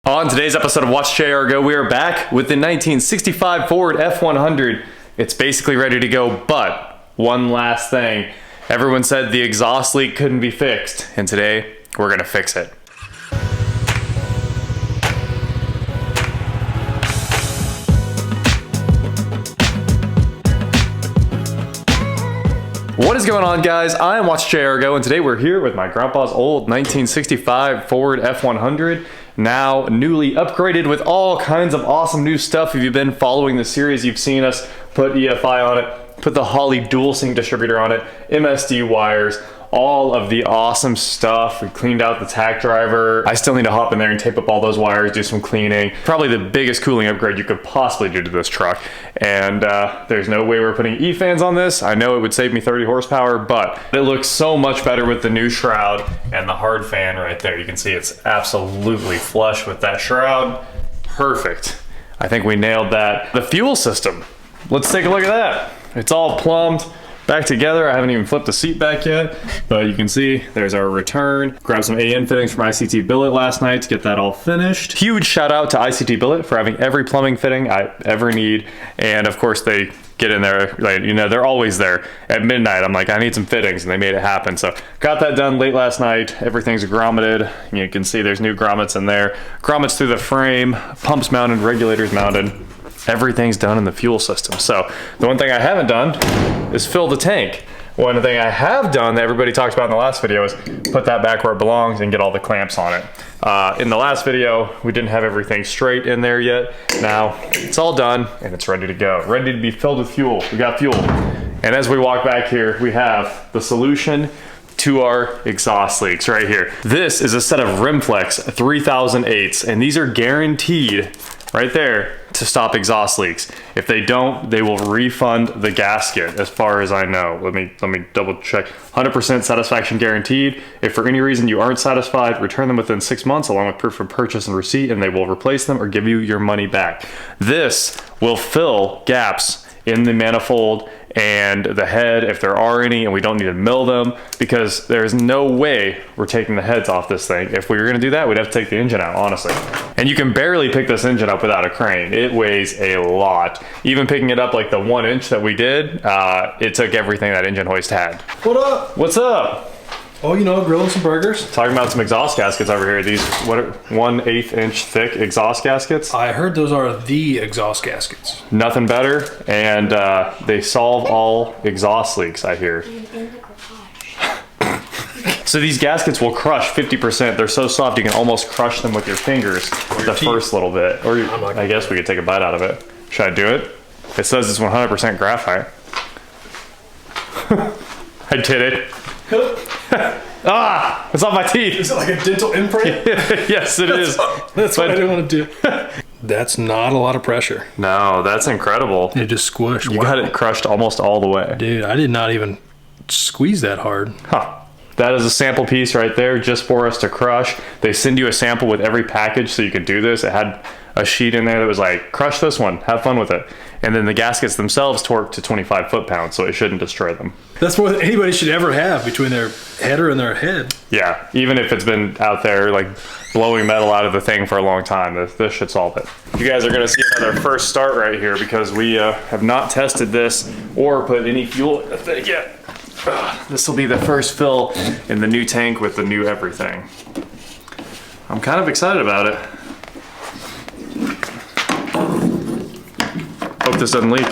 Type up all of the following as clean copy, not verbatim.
On today's episode of WatchJRGo, we are back with the 1965 Ford F100. It's basically ready to go, but one last thing. Everyone said the exhaust leak couldn't be fixed, and today we're gonna fix it. What is going on, guys? I am WatchJRGo, and today we're here with my grandpa's old 1965 Ford F100, now newly upgraded with all kinds of awesome new stuff. If you've been following the series, you've seen us put EFI on it, put the Holley dual sync distributor on it, MSD wires, all of the awesome stuff. We cleaned out the tack driver. I still need to hop in there and tape up all those wires, do some cleaning. Probably the biggest cooling upgrade you could possibly do to this truck. And there's no way we're putting E-fans on this. I know it would save me 30 horsepower, but it looks so much better with the new shroud and the hard fan right there. You can see it's absolutely flush with that shroud. Perfect. I think we nailed that. The fuel system. Let's take a look at that. It's all plumbed back together. I haven't even flipped the seat back yet, but you can see there's our return. Grabbed some AN fittings from ICT Billet last night to get that all finished. Huge shout out to ICT Billet for having every plumbing fitting I ever need. And of course they get in there, like, you know, they're always there at midnight. I'm like, I need some fittings, and they made it happen. So got that done late last night. Everything's grommeted. You can see there's new grommets in there. Grommets through the frame, pumps mounted, regulators mounted. Everything's done in the fuel system. So the one thing I haven't done is fill the tank. One thing I have done that everybody talked about in the last video is put that back where it belongs and get all the clamps on it. In the last video, we didn't have everything straight in there yet. Now it's all done and it's ready to go. Ready to be filled with fuel. We got fuel. And as we walk back here, we have the solution to our exhaust leaks right here. This is a set of Rimflex 3008s, and these are guaranteed right there to stop exhaust leaks. If they don't, they will refund the gasket, as far as I know. Let me double check. 100% satisfaction guaranteed. If for any reason you aren't satisfied, return them within 6 months along with proof of purchase and receipt, and they will replace them or give you your money back. This will fill gaps in the manifold and the head if there are any, and we don't need to mill them, because there's no way we're taking the heads off this thing. If we were gonna do that, we'd have to take the engine out, honestly. And you can barely pick this engine up without a crane. It weighs a lot. Even picking it up like the 1 inch that we did, it took everything that engine hoist had. What up? What's up? Oh, you know, grilling some burgers. Talking about some exhaust gaskets over here. These, what are 1/8 inch thick exhaust gaskets? I heard those are the exhaust gaskets. Nothing better, and they solve all exhaust leaks, I hear. So these gaskets will crush 50%. They're so soft you can almost crush them with your fingers the first little bit. Or I guess we could take a bite out of it. Should I do it? It says it's 100% graphite. I did it. Ah, it's on my teeth. Is it like a dental imprint? Yes, it is. That's what I didn't want to do. That's not a lot of pressure. No, that's incredible. It just squished. You got it crushed almost all the way. Dude, I did not even squeeze that hard. Huh. That is a sample piece right there just for us to crush. They send you a sample with every package so you could do this. It had a sheet in there that was like, crush this one, have fun with it. And then the gaskets themselves torque to 25 foot-pounds, so it shouldn't destroy them. That's more than anybody should ever have between their header and their head. Yeah, even if it's been out there like blowing metal out of the thing for a long time, this should solve it. You guys are gonna see another first start right here because we have not tested this or put any fuel in the thing yet. This will be the first fill in the new tank with the new everything. I'm kind of excited about it. Hope this doesn't leak.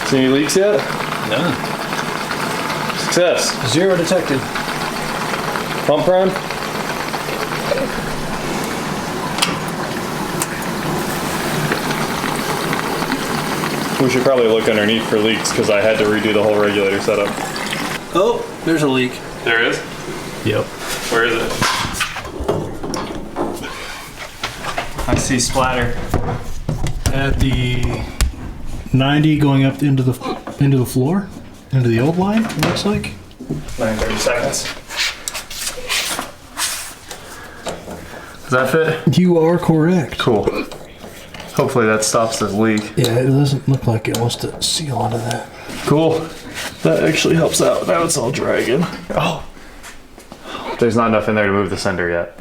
See any leaks yet? None. Success. 0 detected. Pump prime? We should probably look underneath for leaks because I had to redo the whole regulator setup. Oh, there's a leak. There is? Yep. Where is it? I see splatter. At the 90 going up into the floor, into the old line, it looks like. 30 seconds. Does that fit? You are correct. Cool. Hopefully that stops this leak. Yeah, it doesn't look like it wants to seal onto that. Cool. That actually helps out. Now it's all dragging. Oh, there's not enough in there to move the sender yet.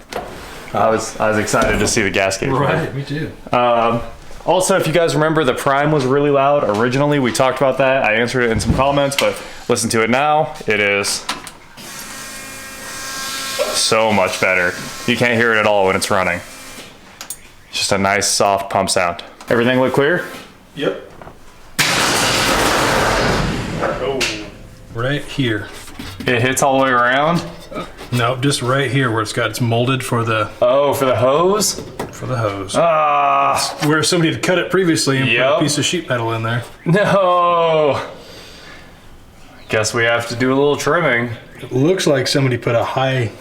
I was excited to see the gasket. Right, me too. Also, if you guys remember, the prime was really loud. Originally, we talked about that. I answered it in some comments, but listen to it now. It is so much better. You can't hear it at all when it's running. It's just a nice, soft pump sound. Everything look clear? Yep. Oh, right here. It hits all the way around? No, just right here where it's molded for the... Oh, for the hose? For the hose. Ah. Where somebody had cut it previously and put a piece of sheet metal in there. No. Guess we have to do a little trimming. It looks like somebody put way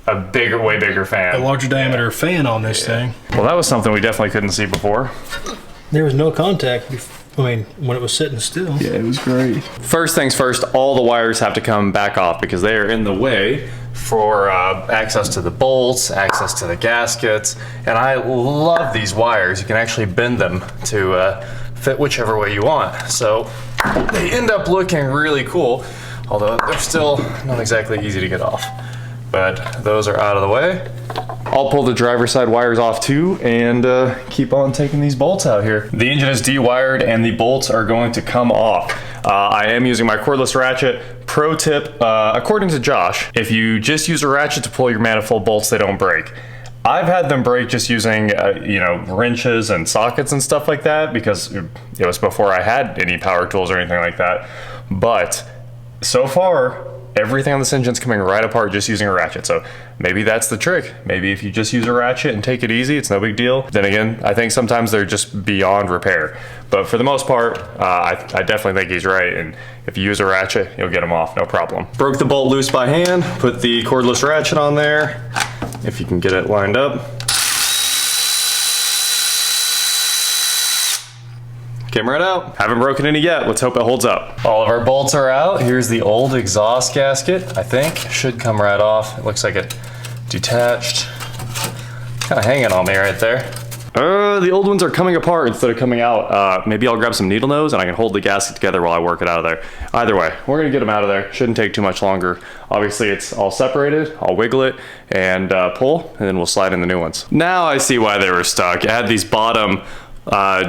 bigger fan. A larger diameter fan on this thing. Well, that was something we definitely couldn't see before. There was no contact when it was sitting still. Yeah, it was great. First things first, all the wires have to come back off because they are in the way for access to the bolts, access to the gaskets, and I love these wires. You can actually bend them to fit whichever way you want. So they end up looking really cool, although they're still not exactly easy to get off. But those are out of the way. I'll pull the driver's side wires off too and keep on taking these bolts out here. The engine is dewired and the bolts are going to come off. I am using my cordless ratchet. Pro tip, according to Josh, if you just use a ratchet to pull your manifold bolts, they don't break. I've had them break just using, wrenches and sockets and stuff like that because it was before I had any power tools or anything like that. But so far, everything on this engine's coming right apart just using a ratchet. So maybe that's the trick. Maybe if you just use a ratchet and take it easy, it's no big deal. Then again, I think sometimes they're just beyond repair. But for the most part, I definitely think he's right. And if you use a ratchet, you'll get them off, no problem. Broke the bolt loose by hand, put the cordless ratchet on there. If you can get it lined up. Came right out. Haven't broken any yet. Let's hope it holds up. All of our bolts are out. Here's the old exhaust gasket, I think. Should come right off. It looks like it detached. Kind of hanging on me right there. The old ones are coming apart instead of coming out. Maybe I'll grab some needle nose and I can hold the gasket together while I work it out of there. Either way, we're gonna get them out of there. Shouldn't take too much longer. Obviously it's all separated. I'll wiggle it and pull, and then we'll slide in the new ones. Now I see why they were stuck. It had these bottom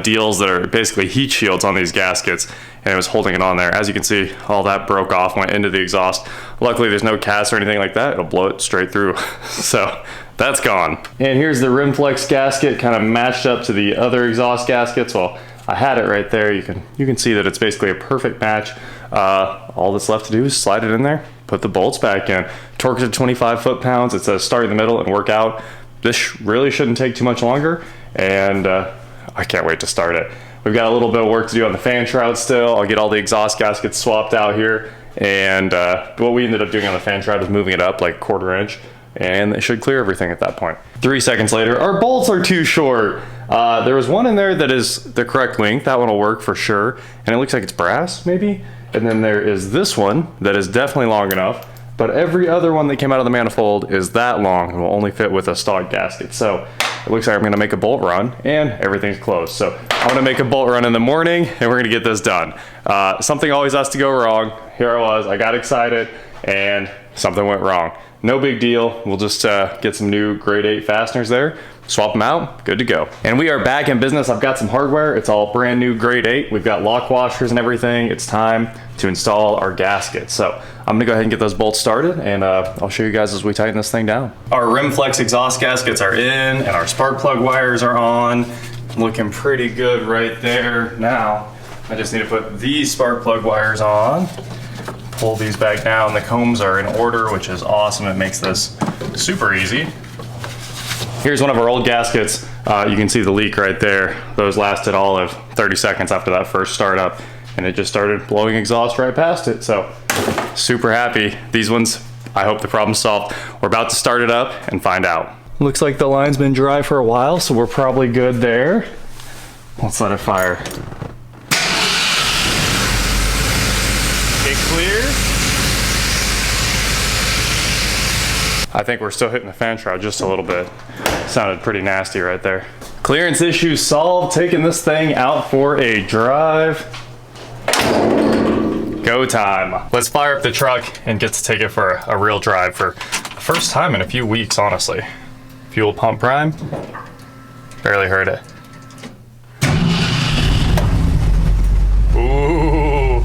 deals that are basically heat shields on these gaskets, and it was holding it on there. As you can see, all that broke off, went into the exhaust. Luckily there's no cast or anything like that. It'll blow it straight through. So that's gone. And here's the Rimflex gasket kind of matched up to the other exhaust gaskets. Well, I had it right there. You can see that it's basically a perfect match. All that's left to do is slide it in there, put the bolts back in, torque it to 25 foot-pounds. It says start in the middle and work out. This really shouldn't take too much longer, and I can't wait to start it. We've got a little bit of work to do on the fan shroud still. I'll get all the exhaust gaskets swapped out here, and what we ended up doing on the fan shroud is moving it up like a 1/4 inch, and it should clear everything at that point. 3 seconds later, our bolts are too short. There was one in there that is the correct length. That one will work for sure, and it looks like it's brass maybe. And then there is this one that is definitely long enough, but every other one that came out of the manifold is that long and will only fit with a stock gasket. So it looks like I'm gonna make a bolt run and everything's closed. So I'm gonna make a bolt run in the morning and we're gonna get this done. Something always has to go wrong. Here I was, I got excited and something went wrong. No big deal. We'll just get some new grade 8 fasteners there, swap them out, good to go. And we are back in business. I've got some hardware. It's all brand new grade 8. We've got lock washers and everything. It's time to install our gaskets. So I'm gonna go ahead and get those bolts started, and I'll show you guys as we tighten this thing down. Our Rimflex exhaust gaskets are in and our spark plug wires are on. Looking pretty good right there. Now, I just need to put these spark plug wires on. Pull these back down. The combs are in order, which is awesome. It makes this super easy. Here's one of our old gaskets. You can see the leak right there. Those lasted all of 30 seconds after that first startup, and it just started blowing exhaust right past it. So super happy. These ones, I hope the problem's solved. We're about to start it up and find out. Looks like the line's been dry for a while, so we're probably good there. Let's let it fire. Get clear. I think we're still hitting the fan shroud just a little bit. Sounded pretty nasty right there. Clearance issue solved. Taking this thing out for a drive. Good Go time. Let's fire up the truck and get to take it for a real drive for the first time in a few weeks, honestly. Fuel pump prime. Barely heard it. Ooh,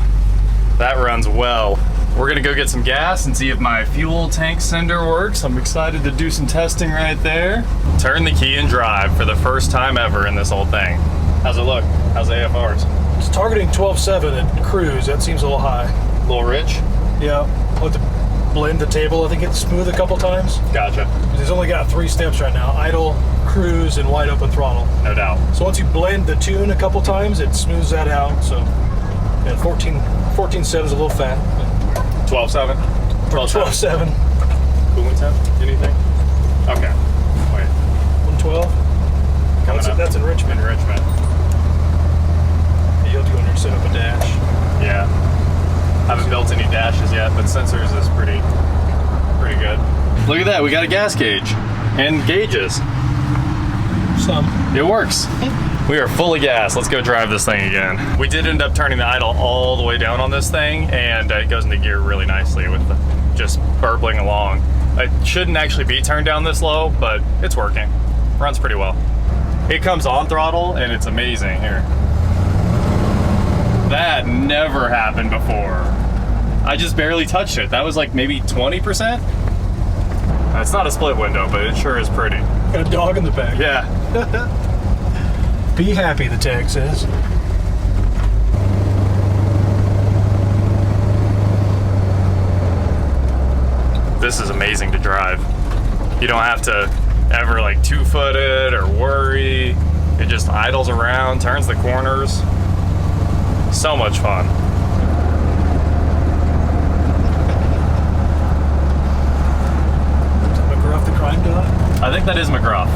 that runs well. We're gonna go get some gas and see if my fuel tank sender works. I'm excited to do some testing right there. Turn the key and drive for the first time ever in this old thing. How's it look? How's the AFRs? It's targeting 12.7 at cruise. That seems a little high. A little rich? Yeah. I'll have to blend the table. I think it's smooth a couple times. Gotcha. He's only got 3 steps right now: idle, cruise, and wide open throttle. No doubt. So once you blend the tune a couple times, it smooths that out. So, yeah, 14.7 is a little fat. 12.7? 12.7. Coolant temp? Anything? Okay. Wait. 112? That's enrichment. Enrichment. You'll have to go in there and set up a dash. Yeah. Haven't built any dashes yet, but sensors is pretty good. Look at that, we got a gas gauge and gauges. Some. It works. We are fully gassed. Let's go drive this thing again. We did end up turning the idle all the way down on this thing, and it goes into gear really nicely with just burbling along. It shouldn't actually be turned down this low, but it's working. Runs pretty well. It comes on throttle, and it's amazing here. That never happened before. I just barely touched it. That was like maybe 20%. It's not a split window, but it sure is pretty. Got a dog in the back. Yeah. Be happy, the tag says. This is amazing to drive. You don't have to ever like 2-foot it or worry. It just idles around, turns the corners. So much fun. Is that McGruff the crime dog? I think that is McGruff.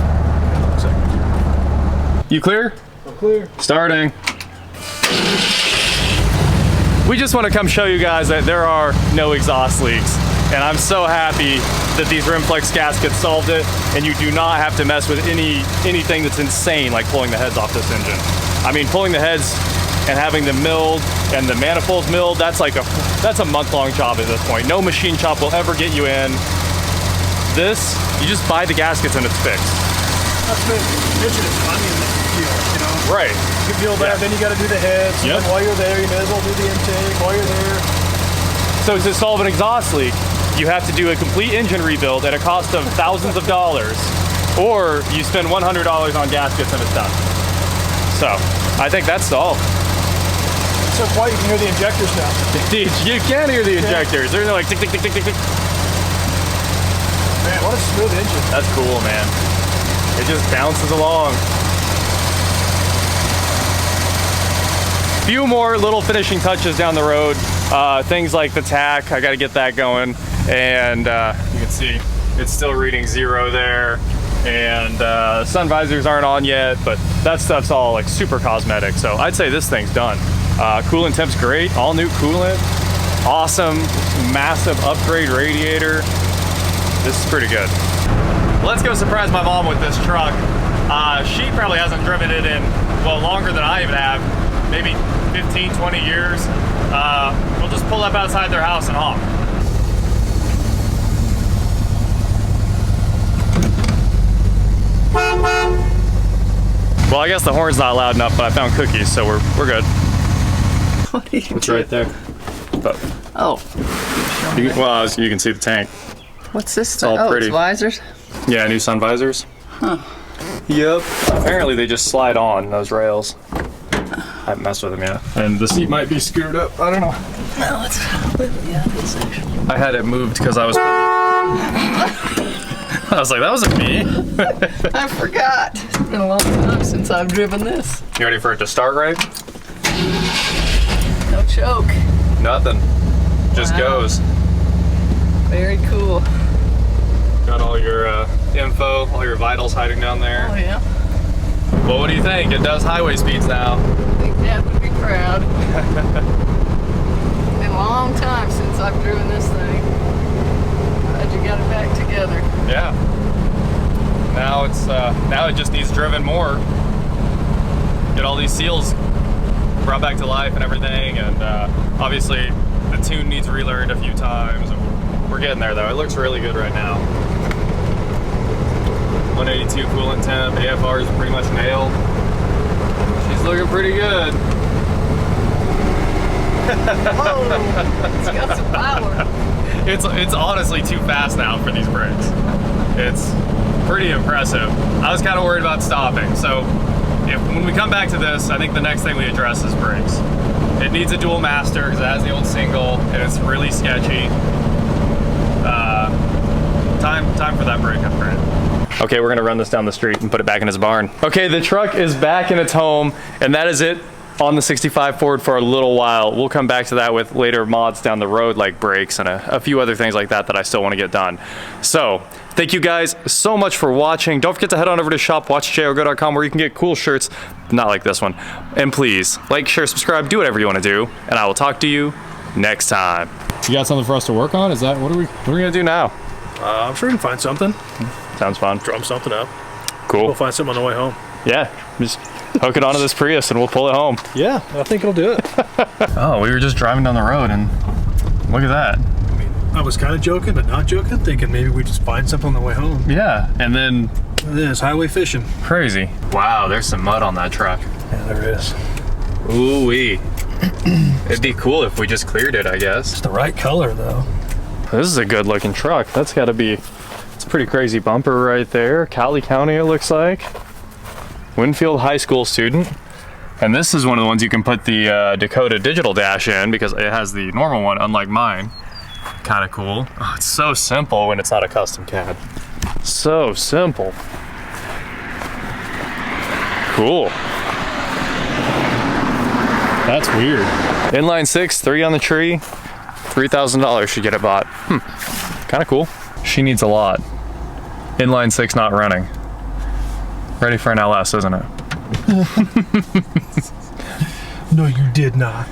You clear? I'm clear. Starting. We just want to come show you guys that there are no exhaust leaks. And I'm so happy that these Rimflex gaskets solved it, and you do not have to mess with anything that's insane like pulling the heads off this engine. I mean, pulling the heads and having them milled and the manifolds milled, that's a month-long job at this point. No machine shop will ever get you in. This, you just buy the gaskets and it's fixed. That's the engine is funny in the deal, you know? Right. You feel that, then you got to do the heads. Yep. And while you're there, you may as well do the intake while you're there. So to solve an exhaust leak, you have to do a complete engine rebuild at a cost of thousands of dollars, or you spend $100 on gaskets and it's done. So I think that's solved. It's so quiet you can hear the injectors now. Dude, you can hear the injectors. They're like tick, tick, tick, tick, tick, tick. Man, what a smooth engine. That's cool, man. It just bounces along. Few more little finishing touches down the road. Things like the tack, I got to get that going. And you can see it's still reading 0 there. And sun visors aren't on yet, but that stuff's all like super cosmetic. So I'd say this thing's done. Coolant temp's great, all new coolant. Awesome, massive upgrade radiator. This is pretty good. Let's go surprise my mom with this truck. She probably hasn't driven it in, well, longer than I even have, maybe 15, 20 years. We'll just pull up outside their house and honk. Well, I guess the horn's not loud enough, but I found cookies, so we're good. What are you It's doing? right there. But, Oh. you can see the tank. What's this? all Oh, pretty. it's visors? Yeah, new sun visors. Huh. Yep. Apparently they just slide on those rails. I haven't messed with them yet. And the seat might be screwed up. I don't know. No, it's completely out of this section. I had it moved because I was like, that wasn't me. I forgot. It's been a long time since I've driven this. You ready for it to start right? No choke. Nothing. Just Wow. goes. Very cool. Got all your info, all your vitals hiding down Oh, there. yeah. Well, what do you think? It does highway speeds now. I think Dad would be proud. Been a long time since I've driven this thing. Glad you got it back together. Yeah. Now it just needs driven more. Get all these seals brought back to life and everything, and obviously The tune needs relearned a few times. We're getting there though. It looks really good right now. 182 coolant temp. AFR is pretty much nailed. She's looking pretty good. Oh, it's got some power. It's honestly too fast now for these brakes. It's pretty impressive. I was kind of worried about stopping, so when we come back to this, I think the next thing we address is brakes. It needs a dual master because it has the old single and it's really sketchy. Time for that brake upgrade. Okay, we're gonna run this down the street and put it back in his barn. Okay, the truck is back in its home, and that is it on the 65 Ford for a little while. We'll come back to that with later mods down the road, like brakes and a few other things like that I still want to get done. So thank you guys so much for watching. Don't forget to head on over to shop.WatchJRGo.com where you can get cool shirts, not like this one. And please like, share, subscribe, do whatever you want to do, and I will talk to you next time. You got something for us to work on? Is that what are we gonna do now? I'm sure we can find something. Sounds fun. Drum something up. Cool. We'll find something on the way home. Yeah, just hook it onto this Prius and we'll pull it home. Yeah, I think it'll do it. Oh, we were just driving down the road and look at that. I mean, I was kind of joking, but not joking, thinking maybe we just find something on the way home. Yeah, and then It's highway fishing. crazy. Wow, there's some mud on that truck. Yeah, there is. Ooh-wee. It'd be cool if we just cleared it, I guess. It's the right color, though. This is a good looking truck. That's gotta be, it's a pretty crazy bumper right there. Cali County, it looks like. Winfield High School student. And this is one of the ones you can put the Dakota digital dash in because it has the normal one, unlike mine. Kind of cool. Oh, it's so simple when it's not a custom cab. So simple. Cool. That's weird. Inline 6, 3 on the tree. $3,000 should get it bought. Kind of cool. She needs a lot. Inline 6 not running. Ready for an LS, isn't it? No, you did not.